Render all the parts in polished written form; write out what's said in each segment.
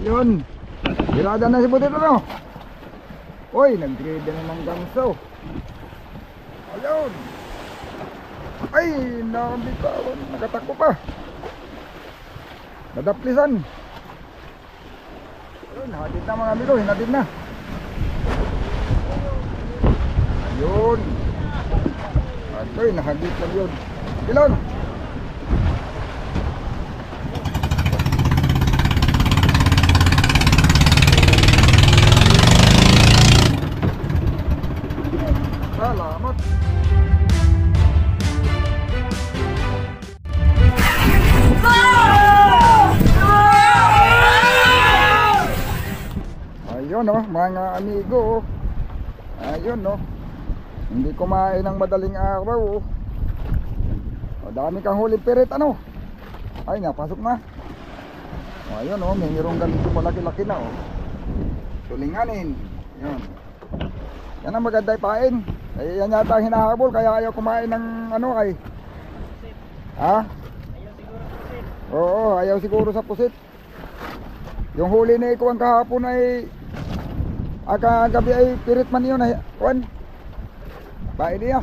Yun. Birada na si Butit ano. Uy, nag-grade na ng ganso. Ayun. Ay, nakabitawan. Nakatakbo pa. Nadaplisan. Ayun, hatid na mga amigo. Hinatid na. Ayun. Ay, nahagit lang yun. Ilon. Salamat. Ayun oh, mga amigo. Ayun oh. Hindi kumain ng madaling araw. O, dami kang huli pirit ano. Ay, napasok na. O, ayun oh, mayroong ganito malaki-laki na oh. Tulinganin. Ayun. Yan ang maganda ipain. Ay, yan yata ang hinahabol kaya ayaw kumain ng ano ay. Ha? Oo, ayaw siguro sa pusit. Yung huli ni Ikuan kahapon ay kagabi ay pirit man yun ay Kuan. Bae niya.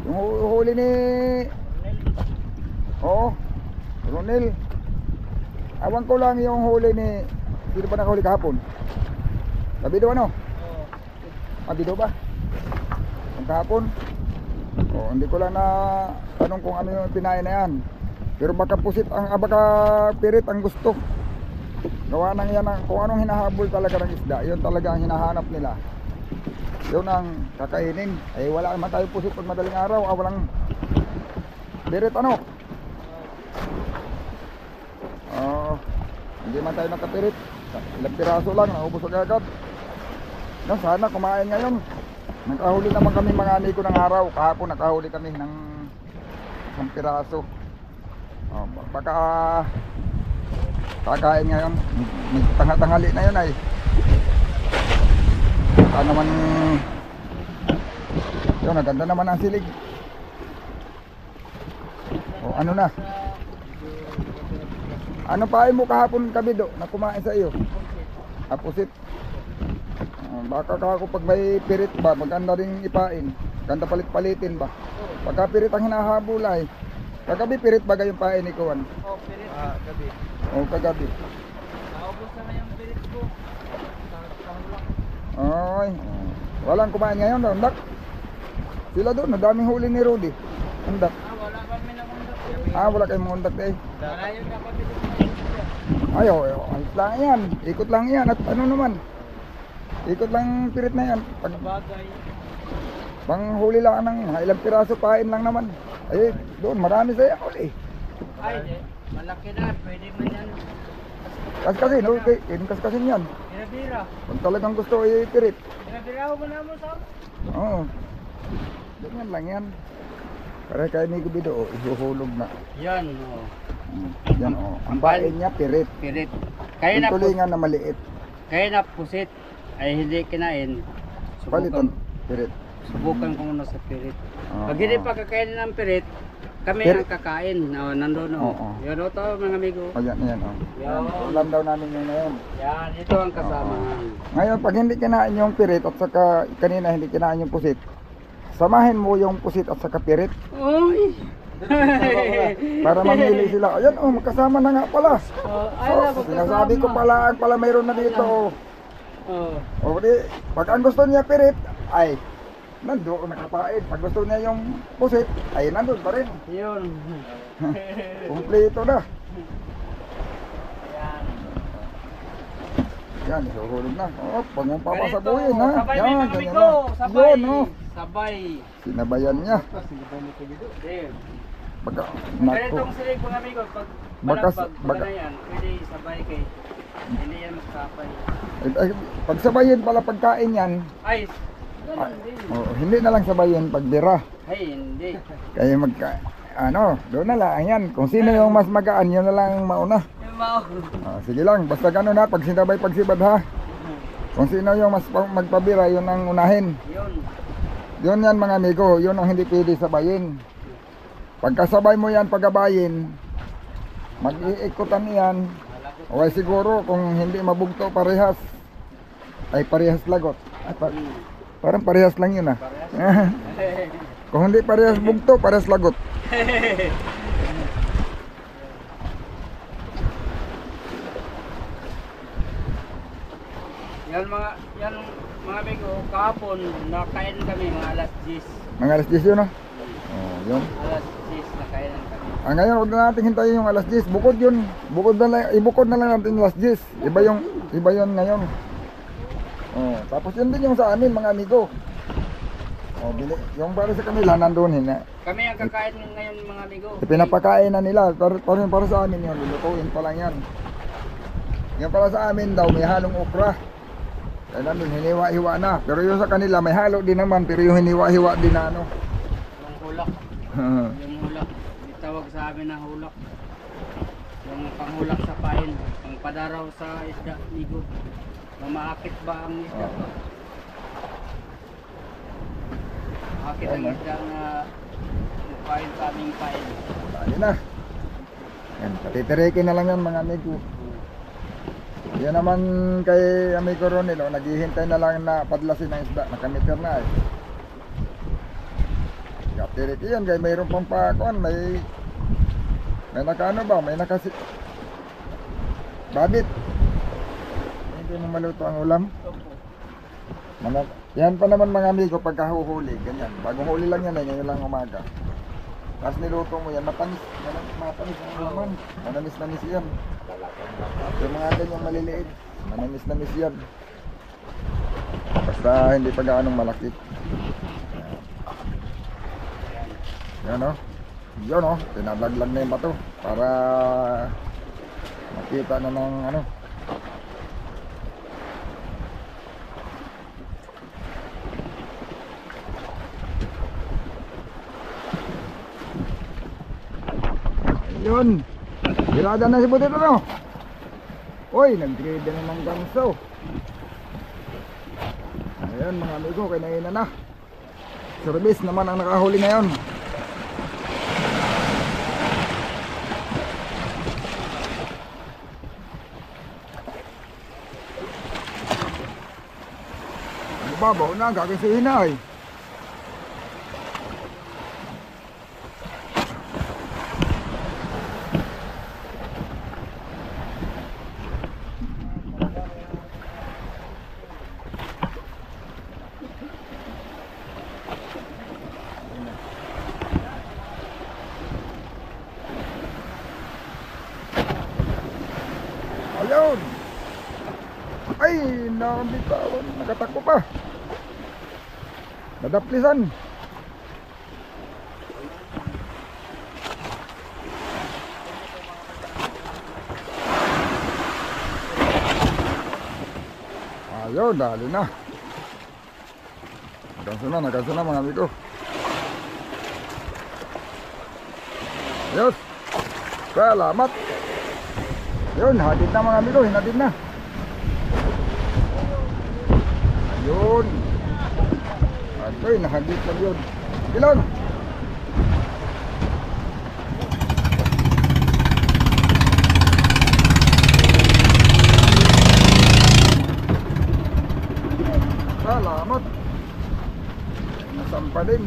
Yung huli ni Ronel. Awan ko lang yung huli ni sino ba nakahuli kahapon? Sabido ano? Sabido ba? Ang kahapon? Hindi ko lang na tanong kung ano yung pinain na yan. Pero baka pusit ang baka pirit ang gusto. Gawa nang yan kung anong hinahabol talaga ng isda. Yun talaga ang hinahanap nila. Yun ang kakainin. Ay wala naman tayo pusit pag madaling araw. Walang pirit ano. Hindi man tayo nakapirit. Ilang piraso lang, naubos agad. Sana kumain ngayon. Nakahuli naman kami mga amigo ng araw. Kahapon nakahuli kami ng isang piraso. Baka kakain ngayon. Tanghali na yun ay. Baka naman yun, naganda naman ang silig. Ano na? Ano pain mo kahapon Kabido na kumain sa iyo? Pusit. Baka ako pag may pirit ba, maganda rin ipain. Ganda palit-palitin ba? Pagka pirit ang hinahabol ay. Kagabi pirit ba yung pain ni Kuan? Pirit. Kagabi. Kagabi. Naubos na yung pirit ko. Ay. Walang kumain ngayon, Undak. Sila doon, nadaming huli ni Rudy. Undak. Wala kami na undak. Wala kayong undak eh. Darayon na kami. Ayaw, ayos lang yan. Ikot lang yan. At ano naman? Ikot lang pirit na yan. Bagay. Panghuli lang ng ilang piraso pain lang naman. Ay, doon marami sa'yo huli. Ay, malaki na. Pwede man yan. Kaskasin, okay. Kaskasin yan. Bira-bira. Kung talagang gusto ay pirit. Bira-bira ko na mo, Sam? Oo. Ganyan lang yan. Kaya kaya ni Gubido, ihuhulog na. Yan, Yan ang pain niya pirit. Pirit. Yung tulingan na maliit. Kaya na pusit ay hindi kinain. Palitan pirit. Subukan ko muna sa pirit. Pag hindi pa kakainin ng pirit, kami ang kakain. Nandun Yan o to mga amigo. Yan. Yan. Ulam daw namin yun ngayon. Yan, ito ang kasama. Ngayon pag hindi kinain yung pirit at saka kanina hindi kinain yung pusit, samahin mo yung pusit at saka pirit. Uy! Para mamili sila. Ayan magkasama na nga pala. Sinasabi ko pala mayroon na dito. Pag ang gusto niya pirit, ay nandoon nakapain. Pag gusto niya yung pusit, ay nandoon pa rin. Yun. Kumpleto na. Yan, isuhulog na. Pag mong papasabuhin ha. Sabay Yan, mga ganyan amigo. na. Sabay. Yun Sabay. Sinabayan niya. Baka, Ganitong silig mga amigo. Pag baka, yan, pwede sabay kay hindi yan magkapay. pag sabayin pala pagkain yan, Ay, ganun din. hindi na lang sabayin pag bira. Ay, hindi. Kaya doon na lang yan. Kung sino yung mas magaan, yun na lang mauna. Yung mao. Sige lang, basta gano'n na, pag sinabay pagsibad ha. Kung sino yung mas magpabira, yun ang unahin. Yun yan mga amigo, yun ang hindi pwede sabayin. Pagkasabay mo yan pagabayin, mag-iikutan yan. Okay siguro kung hindi mabugto parehas. Ay parehas lagot. Ay, parang parehas lang yun ah. Kung hindi parehas bugto, parehas lagot. Yan mga amigo, kahapon nakain kami mga alas 10. Mga alas 10 yun no? Oh, yun. Alas 10 nakain kami. Ngayon, huwag na natin hintayin yung alas 10. Bukod yun. Ibukod na lang natin yung alas 10. Iba yun ngayon. Oh, tapos yun din yung sa amin mga amigo. Oh, yung para sa kanila nandun Kami ang kakain ngayon mga amigo. Pinapakain na nila. Para sa amin yun. Lulutuin pa lang yan. Yung para sa amin daw may halong okra. Kaya nandun hiniwa-hiwa na. Pero yung sa kanila may halo din naman. Pero yung hiniwa-hiwa din na ano. Yung hulak. Yung hulak. Itawag sa amin na hulak. Yung panghulak sa pain. Pangpadaraw sa isda. Ligo. Maakit ba ang isda? Maakit ang isda na pain sa aming pain. Dali na. Yan, patitirikin na lang yan mga amigo. Yan naman kay amigo Ronel, naghihintay na lang na padlasin ng isda, nakamitter na eh. Katirik yan, kaya mayroon pang pakuan, may nakano ba, may nakasi babit. Hindi mo maluto ang ulam. Yan pa naman mga amigo pagkahuhuli, ganyan. Bagong huli lang yan, ngayon lang umaga. Tapos niluto mo yan, matamis ang laman, manamis-namis yan. Yung mga ganyang maliliit, manamis-namis yan. Basta hindi pa gaanong malaki. Yan o. Yun o, pinalaglag na yung bato para makita na ng ano. Yun. Birada na si Budito no. Uy, nag-grade na ng ganso. Ayan mga amigo, kinain na. Service naman ang nakahuli ngayon. Ano ba, baon na, gagasihin na eh. Ayun. Ay, nakabitawan. Nakatakbo pa. Nadaplisan. Ayun, dali na. Nagkaso na mga amigo. Ayos. Salamat. Yun, hatid na mga amigo, hinatid na. Ayun. Adoy, nahagit lang yun. Ilan? Salamat. Nasampa din.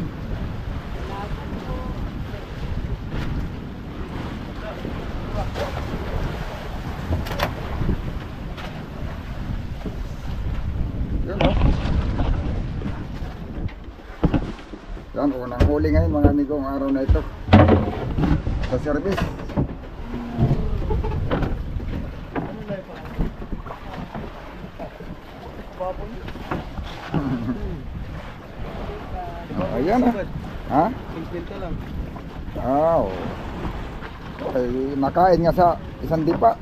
Yun o. Yan, unang huli ngayon mga amigo ang araw na ito sa service. Ayan ah. Ha? 50 lang. Oh. Okay, nakain nga sa isang dipa.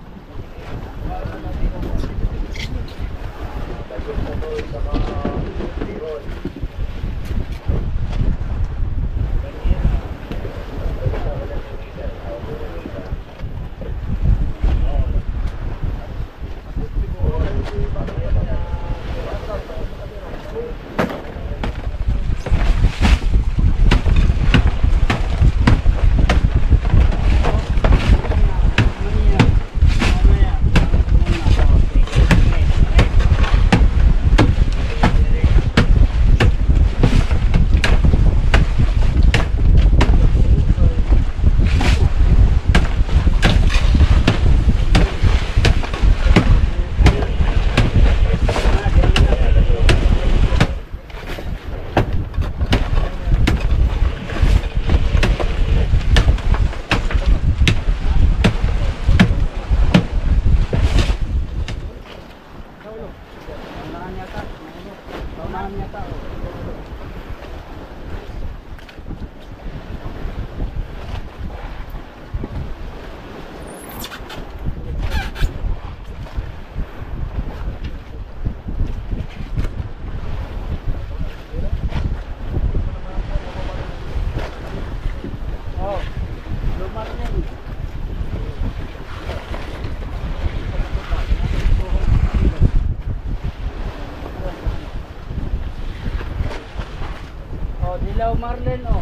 marlin oh.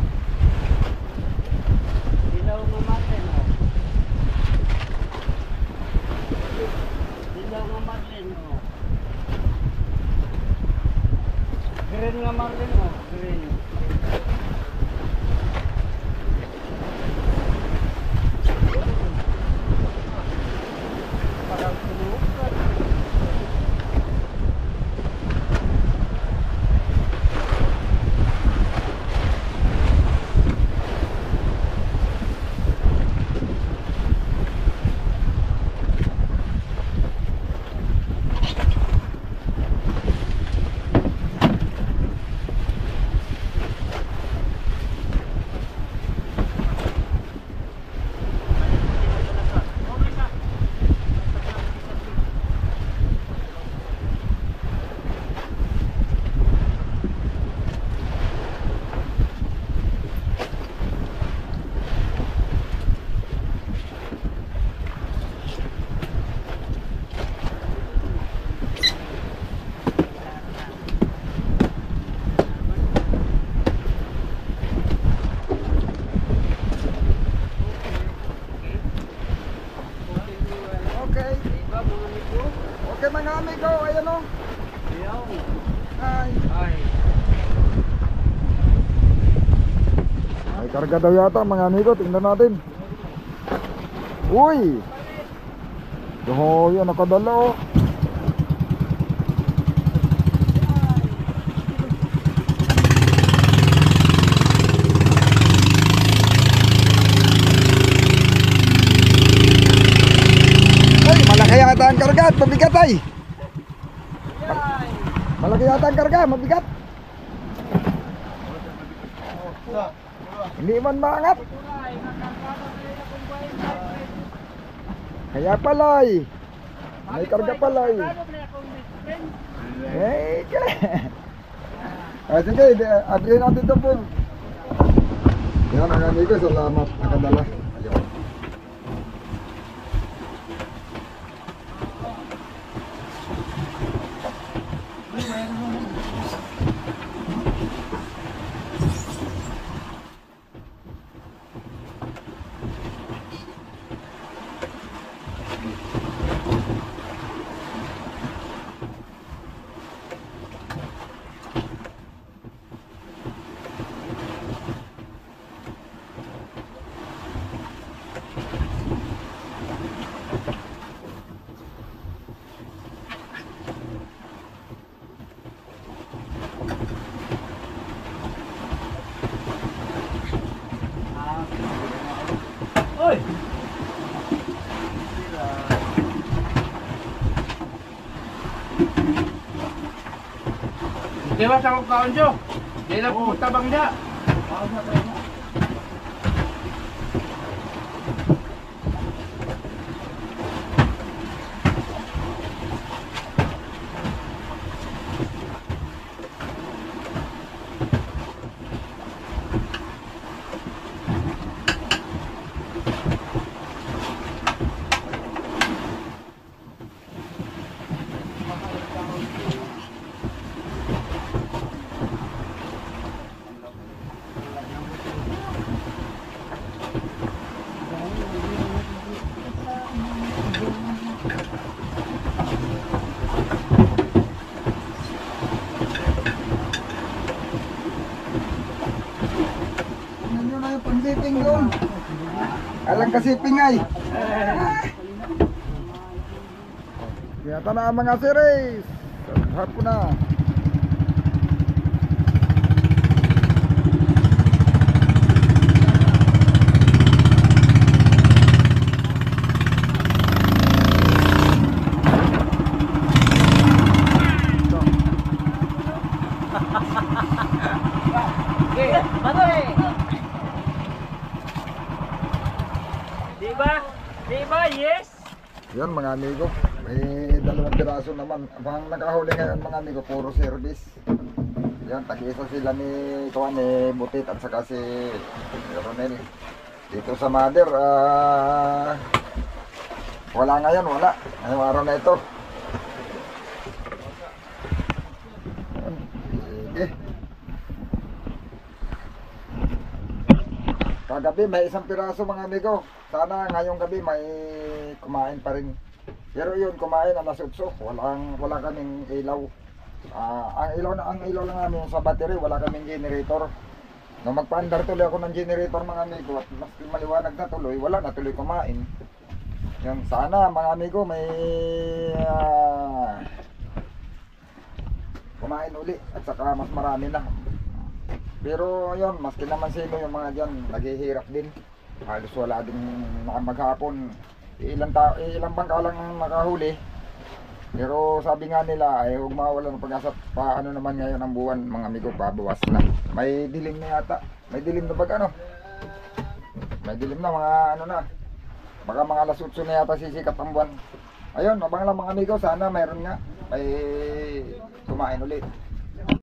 Dilaw nga marlin oh. Dilaw nga marlin oh. Green nga marlin oh. Green. Parang tulukan. Okay. Diba mga amigo? Okay mga amigo, ayan o. Ayaw. Ay. Ay. May karga daw yata mga amigo, tingnan natin. Uy! Oh, yan nakadala oh. Ay, malaki yata ang karga at mabigat ay. Malaki yata ang karga, mabigat. Hindi man maangat. Kaya pala ay. May karga pala ay. Eh, sige, abrihin natin ito po. Yan ang amigo, salamat. Nakadala. Ayun. Oy! Di ba sa kong kaon siyo? Di na pumunta bang niya? Tingnan nyo na yung pansiping doon. Alang kasiping ay. Yata na ang mga series. Sarap ko na. Diba? Yes? Yan mga amigo. May dalawang piraso naman. Ang nakahuli ngayon mga amigo, puro service. Yan, tag-isa sila ni Kuan, ni Butit at saka si Ronel. Dito sa Mother, wala ngayon, wala. Ngayong araw na ito. Sige. Kagabi may isang piraso mga amigo. Sana ngayong gabi may kumain pa rin. Pero yun, kumain alas 8. Wala kaming ilaw. Ang ilaw lang namin sa battery, wala kaming generator. Nung magpaandar tuloy ako ng generator mga amigo at mas maliwanag na tuloy, wala na tuloy kumain. Yan, sana mga amigo may kumain uli at saka mas marami na. Pero yun, maski naman sino yung mga dyan, naghihirap din. Halos wala din maghapon. Ilang bangka lang ang nakahuli. Pero sabi nga nila ay huwag mawala ng pag-asa. Paano naman ngayon ang buwan mga amigo, pabawas na. May dilim na yata. May dilim na baga no? May dilim na mga ano na. Baka mga alas 8 na yata sisikat ang buwan. Ayun, abang lang mga amigo, sana mayroon nga. May kumain ulit.